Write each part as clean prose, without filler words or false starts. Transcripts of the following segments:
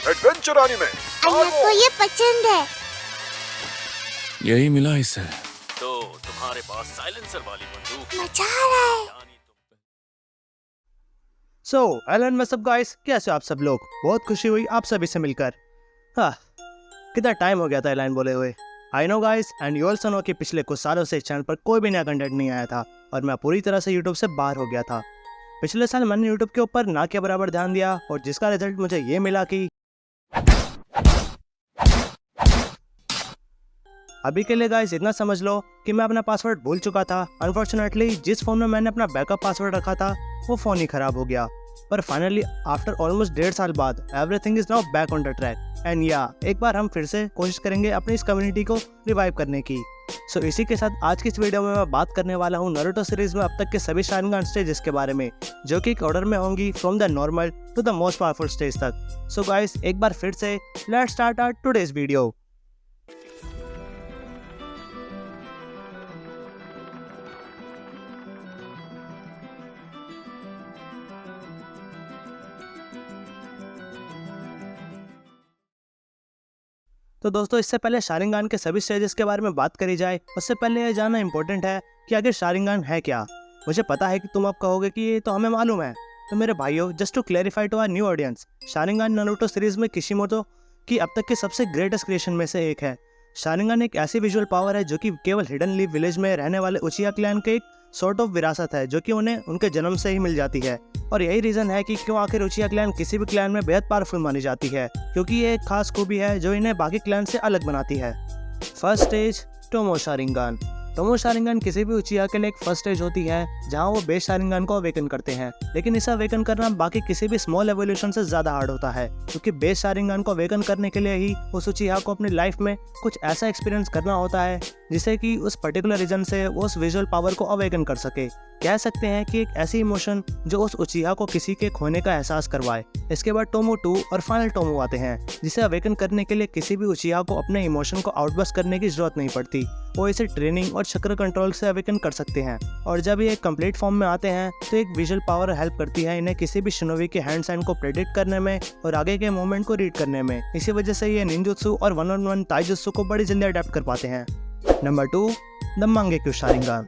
Adventure anime. को ये पसंद है। यही मिला इसे। तो तुम्हारे पास साइलेंसर वाली बंदूक मजा आ रहा है। सो एलन व्हाट्स अप गाइस, कैसे हो आप सब लोग? बहुत खुशी हुई आप सभी से मिलकर। हाँ, कितना टाइम हो गया था एलन बोले हुए। I know guys, and you also know कि पिछले कुछ सालों से इस चैनल पर कोई भी नया कंटेंट नहीं आया था और मैं पूरी तरह से यूट्यूब से बाहर हो गया था। पिछले साल मैंने यूट्यूब के ऊपर ना के बराबर ध्यान दिया और जिसका रिजल्ट मुझे ये मिला कि अभी के लिए गाइस इतना समझ लो कि मैं अपना पासवर्ड भूल चुका था। अनफॉर्चुनेटली जिस फोन में मैंने अपना बैकअप पासवर्ड रखा था वो फोन ही खराब हो गया। पर फाइनली आफ्टर ऑलमोस्ट 1.5 साल बाद everything is now back on the track and या एक बार हम फिर से कोशिश करेंगे अपनी इस कम्युनिटी को रिवाइव करने की। सो इसी के साथ आज की इस वीडियो में मैं बात करने वाला हूँ नारुतो सीरीज में अब तक के सभी शारिंगान स्टेजेस के बारे में, जो कि एक ऑर्डर में होंगी from the normal to the most powerful stage तक। सो गाइस एक बार फिर से let's start our today's video. तो दोस्तों इससे पहले शारिंगान के सभी स्टेजेस के बारे में बात करी जाए उससे पहले यह जानना इंपॉर्टेंट है कि आखिर शारिंगान है क्या। मुझे पता है कि तुम अब कहोगे कि ये तो हमें मालूम है। तो मेरे भाइयों, just to clarify to our new audience, Sharingan Naruto series में किशिमोतो की अब तक की सबसे ग्रेटेस्ट क्रिएशन में से एक है। शारिंगान एक ऐसी विजुअल पावर है जो कि केवल हिडन लीफ विलेज में रहने वाले उचिहा क्लैन के एक सॉर्ट ऑफ विरासत है जो कि उन्हें उनके जन्म से ही मिल जाती है। और यही रीजन है कि क्यों आखिर उचिहा क्लैन किसी भी क्लैन में बेहद पावरफुल मानी जाती है, क्योंकि ये एक खास खूबी है जो इन्हें बाकी क्लैन से अलग बनाती है। First stage Tomo Sharingan. Tomo Sharingan किसी भी उचिहा के लिए एक फर्स्ट स्टेज होती है जहां वो बेस शारिंगान को अवेकन करते हैं, लेकिन इसे अवेकन करना बाकी किसी भी स्मॉल एवोल्यूशन से ज्यादा हार्ड होता है, क्योंकि बेस शारिंगान को अवेकन करने के लिए ही उस उचिहा को अपनी लाइफ में कुछ ऐसा एक्सपीरियंस करना होता है जिससे कि उस पर्टिकुलर रीजन से वो उस विजुअल पावर को अवेकन कर सके। कह सकते हैं कि एक ऐसी इमोशन जो उस उचिहा को किसी के खोने का एहसास करवाए। इसके बाद टोमो 2 और फाइनल टोमो आते हैं, जिसे अवेकन करने के लिए किसी भी उचिहा को अपने इमोशन को आउटबर्स्ट करने की जरूरत नहीं पड़ती। वो इसे ट्रेनिंग और चक्र कंट्रोल से अवेकन कर सकते हैं। और जब ये कंप्लीट फॉर्म में आते हैं तो एक विजुअल पावर हेल्प करती है इन्हें किसी भी शिनोबी के हैंड साइन को प्रेडिक्ट करने में और आगे के मूवमेंट को रीड करने में। इसी वजह से ये निंजुत्सु और 1-on-1 ताइजुत्सु को बड़ी जल्दी अडेप्ट कर पाते हैं। Number 2, the मांगेक्यू Sharingan.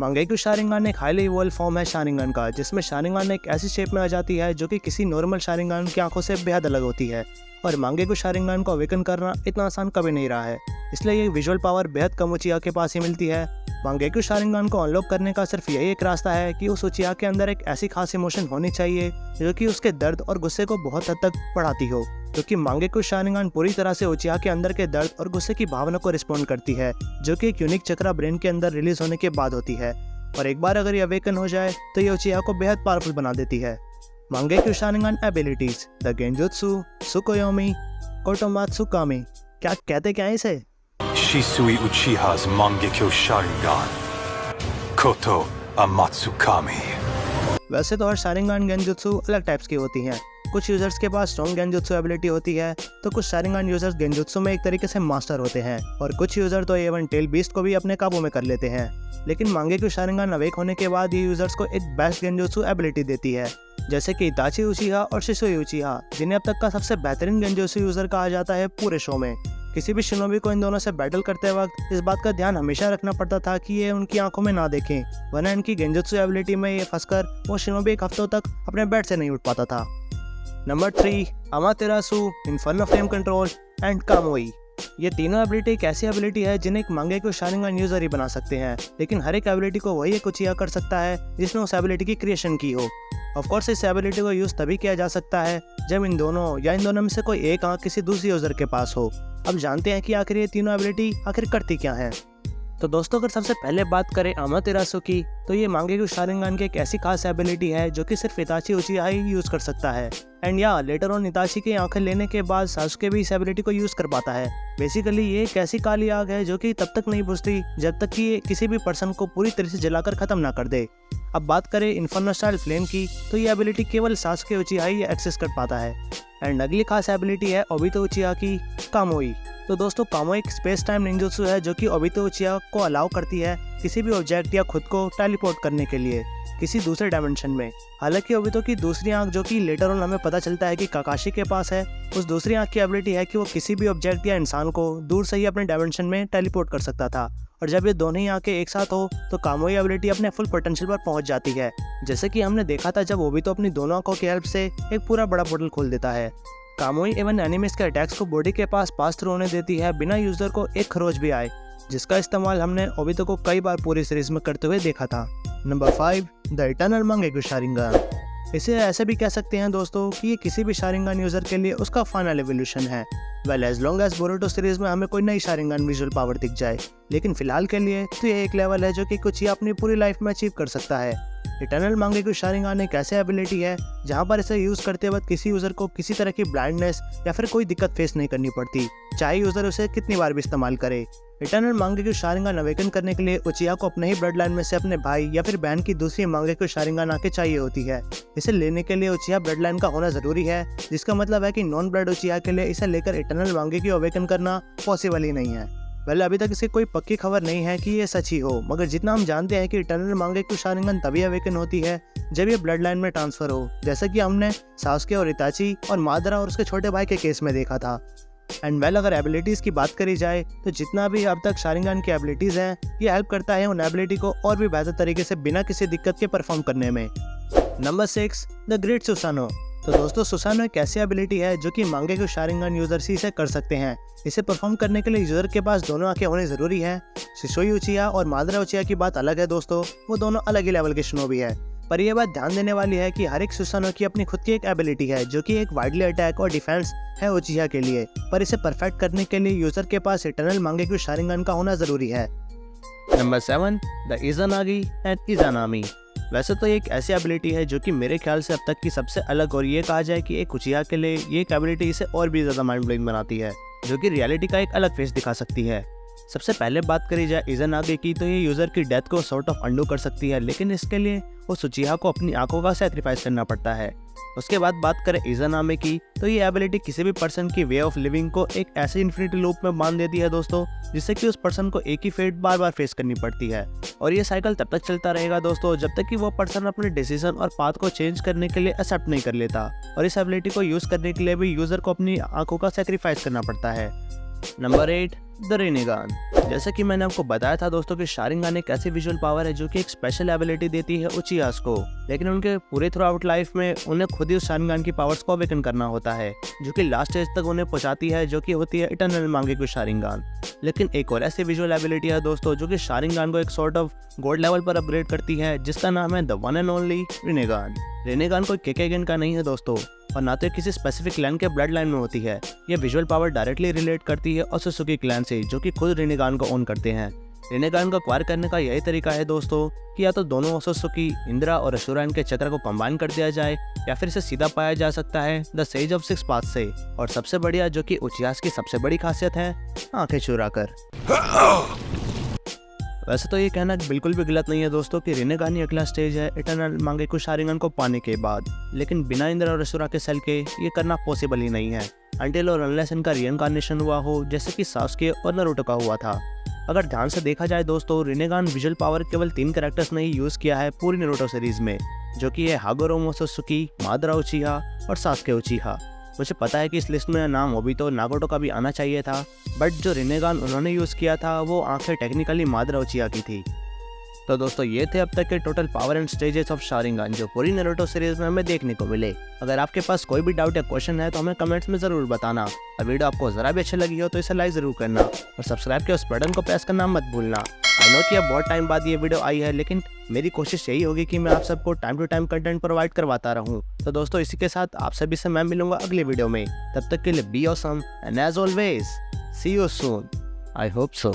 मांगेक्यू शारिंगान एक हाईली इवॉल्व फॉर्म है शारिंगान का, जिसमें शारिंगान एक ऐसी शेप में आ जाती है जो कि किसी नॉर्मल शारिंगान की आंखों से बेहद अलग होती है। और मांगेक्यू शारिंगान को अवेकन करना इतना आसान कभी नहीं रहा है, इसलिए ये विजुअल पावर बेहद कम उचिहा के पास ही मिलती है। मांगेक्यू शारिंगान को अनलॉक करने का सिर्फ यही एक रास्ता है कि उस उचिहा के अंदर एक ऐसी खास इमोशन होनी चाहिए जो कि उसके दर्द और गुस्से को बहुत हद तक बढ़ाती हो, क्योंकि मांगेक्यू शारिंगान पूरी तरह से उचिहा के अंदर के दर्द और गुस्से की भावना को रिस्पॉन्ड करती है, जो कि एक यूनिक चक्रा ब्रेन के अंदर रिलीज होने के बाद होती है। और एक बार अगर ये अवेकन हो जाए तो ये उचिहा को बेहद पावरफुल बना देती है। मांगेक्यू शारिंगान एबिलिटीज, द गेंजुत्सु, सुकोयोमी, कोटोमात्सुकामी। क्या कहते क्या है इसे? Shisui Uchiha's Mangekyo Sharingan. Koto Amatsukami. वैसे तो हर शारिंगान गेंजुत्सु अलग टाइप्स की होती हैं। कुछ यूजर्स के पास स्ट्रॉन्ग गेंजुत्सु एबिलिटी होती है, तो कुछ शारिंगान यूजर्स गेंजुत्सु में एक तरीके से मास्टर होते हैं, और कुछ यूजर तो इवन टेल बीस्ट को भी अपने काबू में कर लेते हैं। लेकिन मांगेक्यू शारिंगान अवेक होने के बाद ये यूजर्स को एक बेस्ट गेंजुत्सु एबिलिटी देती है, जैसे कि इताची उचिहा और शिसुई उचिहा, जिन्हें अब तक का सबसे बेहतरीन गेंजुत्सु यूजर कहा जाता है पूरे शो में। किसी भी शिनोबी को इन दोनों से बैटल करते वक्त इस बात का ध्यान हमेशा रखना पड़ता था कि ये उनकी आंखों में ना देखें, वरना इनकी गेंजुत्सु एबिलिटी में ये फंसकर वो शिनोबी एक हफ्तों तक अपने बेड से नहीं उठ पाता था। Number 3, Amaterasu, inferno flame control and Kamui. ये तीनों एबिलिटी एक ऐसी एबिलिटी है जिन्हें एक मांगेक्यू शारिंगान यूजर ही बना सकते हैं, लेकिन हर एक एबिलिटी को वही एक उचिहा कर सकता है जिसने उस एबिलिटी की क्रिएशन की हो। ऑफ कोर्स इस एबिलिटी को यूज तभी किया जा सकता है जब इन दोनों या इन दोनों में से कोई एक आंख किसी दूसरी यूजर के पास हो। अब जानते हैं कि आखिर ये तीनों एबिलिटी आखिर करती क्या है। तो दोस्तों अगर सबसे पहले बात करें अमातेरासु की, तो ये मांगेक्यू शारिंगान की एक ऐसी खास एबिलिटी है जो कि सिर्फ इताची उचिहा ही यूज कर सकता है। एंड या लेटर ऑन इताची की आंखें लेने के बाद सासुके भी इस एबिलिटी को यूज कर पाता है। बेसिकली ये एक ऐसी काली आग है जो कि तब तक नहीं बुझती जब तक कि ये किसी भी पर्सन को पूरी तरह से जलाकर खत्म ना कर दे। अब बात करें इन्फर्नो स्टाइल फ्लेम की, तो ये एबिलिटी केवल सासुके उचिहा ही एक्सेस कर पाता है। एंड अगली खास एबिलिटी है ओबितो उचिहा की, कामोई। तो दोस्तों कामोई एक स्पेस टाइम निंजुत्सु है जो कि ओबितो उचिहा को अलाउ करती है किसी भी ऑब्जेक्ट या खुद को टेलीपोर्ट करने के लिए। किसी दूसरे डायमेंशन में। हालांकि ओबितो की दूसरी आंख, जो कि लेटर ऑन हमें पता चलता है कि काकाशी के पास है, उस दूसरी आंख की एबिलिटी है कि वो किसी भी ऑब्जेक्ट या इंसान को दूर से ही अपने डायमेंशन में टेलीपोर्ट कर सकता था। और जब ये दोनों ही आंखें एक साथ हो तो कामोई एबिलिटी अपने फुल पोटेंशियल पर पहुंच जाती है, जैसे कि हमने देखा था जब ओबितो अपनी दोनों आंखों की हेल्प से एक पूरा बड़ा पोर्टल खोल देता है। कामोई एवं एनिमिस के अटैक्स को बॉडी के पास थ्रू होने देती है बिना यूजर को एक खरोच भी आए, जिसका इस्तेमाल हमने ओबितो को कई बार पूरी सीरीज में करते हुए देखा था। Number 5, the eternal Mangekyo Sharingan. इसे ऐसे भी कह सकते हैं दोस्तों कि ये किसी भी शारिंगन यूजर के लिए उसका फाइनल एवोल्यूशन है। Well, as long as Boruto series में हमें कोई नई शारिंगन विजुअल पावर दिख जाए, लेकिन फिलहाल के लिए तो ये एक लेवल है जो कि कुछ ही अपनी पूरी लाइफ में अचीव कर सकता है। इटर्नल मांगेक्यू शारिंगन एक ऐसी एबिलिटी है जहां पर इसे यूज करते वक्त किसी यूजर को किसी तरह की ब्लाइंडनेस या फिर कोई दिक्कत फेस नहीं करनी पड़ती, चाहे यूजर उसे कितनी बार भी इस्तेमाल करे। इटर्नल मांगेक्यू शारिंगन अवेकन करने के लिए उचिहा को अपने ही ब्लड लाइन में से अपने भाई या फिर बहन की दूसरी मांगेक्यू शारिंगन आंखें चाहिए होती है। इसे लेने के लिए उचिहा ब्लड लाइन का होना जरूरी है, जिसका मतलब है कि नॉन ब्लड उचिहा के लिए इसे लेकर इटर्नल मांगेक्यू अवेकन करना पॉसिबल ही नहीं है। पहले अभी तक इसकी कोई पक्की खबर नहीं है कि ये सच ही हो, मगर जितना हम जानते हैं कि इटर्नल मांगेक्यू शारिंगन तभी अवेकन होती है जब ये ब्लड लाइन में ट्रांसफर हो, जैसा कि हमने सासुके और इताची और मादरा और उसके छोटे भाई के केस में देखा था। एंड वेल, अगर एबिलिटीज की बात करी जाए तो जितना भी अब तक शारिंगन की एबिलिटीज हैं, ये हेल्प करता है उन एबिलिटी को और भी बेहतर तरीके से बिना किसी दिक्कत के परफॉर्म करने में। Number 6, the great Susanoo. तो दोस्तों, सुसानो एक ऐसी एबिलिटी है जो कि मांगेक्यू शारिंगन यूजर ही इसे कर सकते हैं। इसे परफॉर्म करने के लिए यूजर के पास दोनों आंखें होनी जरूरी है। शिसोई उचिहा और मादरा उचिहा की बात अलग है दोस्तों, वो दोनों अलग ही लेवल के शिनोबी है। पर यह बात ध्यान देने वाली है कि हर एक सुसानो की अपनी खुद की एक एबिलिटी है जो कि एक वाइडली अटैक और डिफेंस है उचिहा के लिए, पर इसे परफेक्ट करने के लिए यूजर के पास इटर्नल मांगेक्यू शारिंगन का होना जरूरी है। Number 7, the Izanagi and Izanami. वैसे तो ये एक ऐसी एबिलिटी है जो कि मेरे ख्याल से अब तक की सबसे अलग, और ये कहा जाए कि एक उचिहा के लिए ये एक एबिलिटी इसे और भी ज्यादा माइंड ब्लोइंग बनाती है, जो कि रियलिटी का एक अलग फेस दिखा सकती है। सबसे पहले बात करी जाए इज़ानागी की, तो ये यूजर की डेथ को सॉर्ट ऑफ अंडू कर सकती है, लेकिन इसके लिए उस उचिहा को अपनी आंखों का सैक्रिफाइस करना पड़ता है। उसके बाद बात करें इज़ानामी की, तो ये एबिलिटी किसी भी पर्सन की वे ऑफ लिविंग को एक ऐसे इन्फिनिटी लूप में बांध देती है दोस्तों, जिससे कि उस पर्सन को एक ही फेट बार बार फेस करनी पड़ती है। और ये साइकिल तब तक चलता रहेगा दोस्तों जब तक कि वो पर्सन अपने डिसीजन और पाथ को चेंज करने के लिए एक्सेप्ट नहीं कर लेता, और इस एबिलिटी को यूज करने के लिए भी यूजर को अपनी आंखों का सैक्रिफाइस करना पड़ता है। Number 8, the Rinnegan. जैसे कि मैंने आपको बताया था दोस्तों कि शारिंगन एक ऐसी विजुअल पावर है जो कि एक स्पेशल एबिलिटी देती है उचिहास को, लेकिन उनके पूरे थ्रू आउट लाइफ में उन्हें खुद ही उस शारिंगन की पावर्स को अवेकन करना होता है, जो कि लास्ट स्टेज तक उन्हें पहुंचाती है, जो कि होती है इटर्नल मांगेक्यू शारिंगन। लेकिन एक और ऐसी विजुअल एबिलिटी है दोस्तों जो कि शारिंगन को एक सॉर्ट ऑफ गॉड लेवल पर अपग्रेड करती है, जिसका नाम है द वन एंड ओनली रिनेगान। रिनेगान कोई केकेगेन का नहीं है दोस्तों, और ना तो किसी स्पेसिफिक क्लैन के ब्लड लाइन में होती है। यह विजुअल पावर डायरेक्टली रिलेट करती है ओत्सुकी क्लैन से, जो कि खुद रिनेगान को ओन करते हैं। रिनेगान को एक्वायर करने का यही तरीका है दोस्तों कि या तो दोनों ओत्सुकी, इंद्रा और अशुरान के चक्र को कंबाइन कर दिया जाए, या फिर इसे सीधा पाया जा सकता है द सेज ऑफ 6 पाथ से। और सबसे बढ़िया, जो कि उचिहास की सबसे बड़ी खासियत है, आंखें चुरा कर। वैसे तो ये कहना बिल्कुल भी गलत नहीं है दोस्तों कि रिनेगान ही अगला स्टेज है इटर्नल मांगेक्यू शारिंगन को पाने के बाद, लेकिन बिना इंद्र और असुरा के सेल के ये करना पॉसिबल ही नहीं है, अनटिल और अनलेस इनका रीइंकार्नेशन हुआ हो, जैसे कि सासुके और नारुतो का हुआ था। अगर ध्यान से देखा जाए दोस्तों, रिनेगान विजुअल पावर केवल 3 कैरेक्टर्स ने ही यूज किया है पूरी नारुतो सीरीज में, जो कि है हागोरो मोत्सुकी, मादरा उचिहा और सासुके उचिहा। मुझे पता है कि इस लिस्ट में नाम ओबितो, नागोटो का भी आना चाहिए था, बट जो रिनेगान उन्होंने यूज किया था वो आंखें टेक्निकली मादरा उचिहा की थी। तो दोस्तों, ये थे अब तक के total power and stages of Sharingan जो पूरी नारुतो सीरीज में हमें देखने को मिले। अगर आपके पास कोई भी डाउट या क्वेश्चन है तो हमें कमेंट्स में जरूर बताना, और वीडियो आपको जरा भी अच्छी लगी हो तो इसे लाइक जरूर करना, और सब्सक्राइब के उस बटन को प्रेस करना मत भूलना। आई नो कि अब बहुत टाइम बाद ये वीडियो आई है, लेकिन मेरी कोशिश यही होगी कि मैं आप सबको time to time content provide करवाता रहूं। तो दोस्तों, इसी के साथ आप सभी से मैं मिलूंगा अगले वीडियो में। तब तक के लिए be awesome and as always see you soon. I hope so.